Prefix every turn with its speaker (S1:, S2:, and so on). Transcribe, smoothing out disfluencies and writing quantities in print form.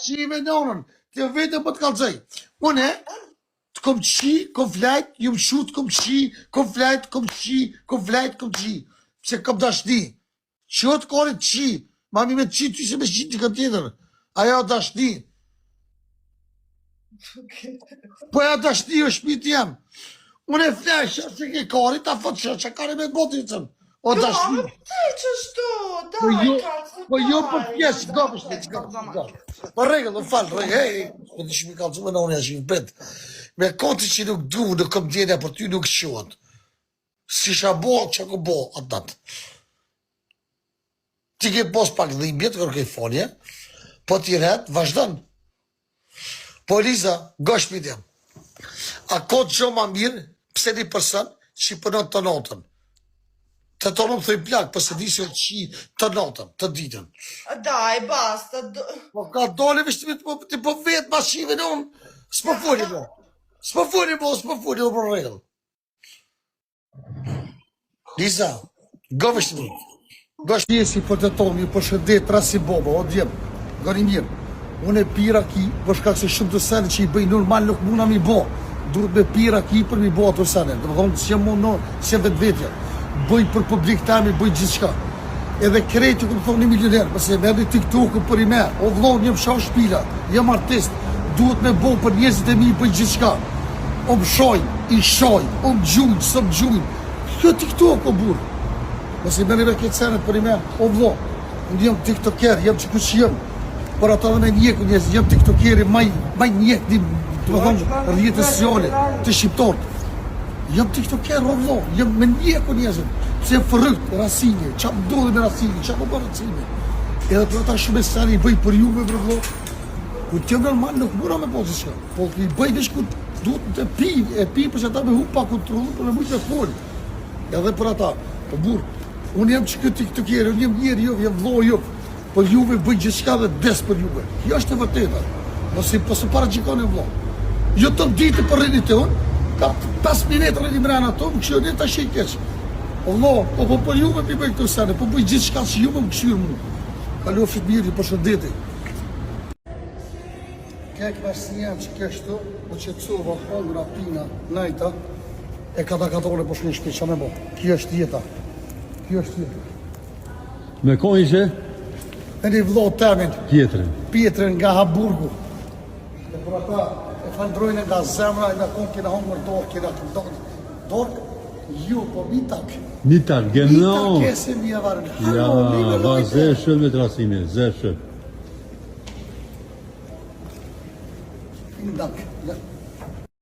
S1: shive nonën, të vetëm po të kalzoj. Une, të kom qi, kom flajt, ju më shut, kom qi, kom flajt, kom qi, kom flajt, kom qi. Pse kom dashni. Qot korit qi, mami me qi, ty se me qi të këtë tjetër. Ajo dashni. Po ja dashni o shpiti jam. Une flajt, se ke karit, ta fot që kari me botë i cëm. O dashni. Po jo po pjesë, po regull, falë, hej, po të shmi kalëcu me në unë jashtë një pet. Me koti që nuk du, nuk kom djenja, për ty nuk shuat. Si shabo, që ku bo, atë datë. Ti ke pos pak dhimbjet, kërë kej folje, po ti rret, vazhdan. Po Eliza, goshpit jam. A kotë gjo ma mirë, pse një përsan, që i përnot të notën. Të tonë më thëj plak, përse di se që të notën, të ditën.
S2: Daj, basta.
S1: Po ka dole vështimit, po vetë ma shive në unë, s'po foli mo. S'po foli mo, për regl. Liza, go vështimit. Go shpjesi për të tonë, për shëndet, rasi boba, o djemë, gani mirë. Unë e pira ki, për shkak se shumë të sene që i bëj normal nuk muna mi bo. Durët me pira ki për mi bo ato sene. Dhe më thonë, si jam unë, si vetë vetja. Bëj për publik tami, bëj gjithë shka. Edhe krejtë, këmë thonë 1 milioner, pëse me edhe TikTok-u për i me, o vlonë, jam shau shpila, jam artist, duhet me bo për njerëzit e mi, bëj gjithë shka. O më shoj, i shoj, o më gjujnë, së më gjujnë. Kjo TikTok, o burë. Pëse me edhe këtë senet për i me, o vlonë, unë jam TikToker, jam që kush jam. Por ata dhe me njeku njerëzit, jam TikTokeri, maj njek, të më thonë, rrjetë sociale, të shqiptorët. Jam TikToker, o vlo, jam me njeku njerëzit, pse fërrykt, rasinje, qa më dodhe me rasinje, qa më bërë rasinje. Edhe për ata shumë e sani i bëj për juve, për vlo, ku t'jem normal nuk mura me posë shka, po i bëj vesh ku duhet të pi, përse ata me hu pa kontrolu, për me mujtë me foli. Edhe për ata, po burë, unë jam që këtë TikToker, unë jam njerë juve, jam vlo juve, për juve bëj gjithë shka dhe des për juve. Kjo është e vërteta, nëse para gjikon e vlo. Jo të ditë për rinit e unë, ka 5 minetë rrëni mrena ato, më këshirë një të ashtë i keqë. Po për juve për bëj këtë sene, po bëj gjithë shka që juve më këshirë mu. Kalofshit mirë, për shëndeti. Kek vërsi jam që keshtu, po që cova, hongra, pina, najta, e katore po shkën shpi, qa me bo. Kjo është jeta. Kjo është jeta.
S3: Me ko ishe?
S1: E një vlo temin. Pjetrin nga Haburgu. E për ata, e falëndrojnë nga zemra, e nga konë kina hongër dorë, kina dorë, ju, po mitak.
S3: Mitak, genau.
S1: Mitak ese mi e varën.
S3: Ja, va zeshën me trasime, zeshën.
S1: Mitak, ja.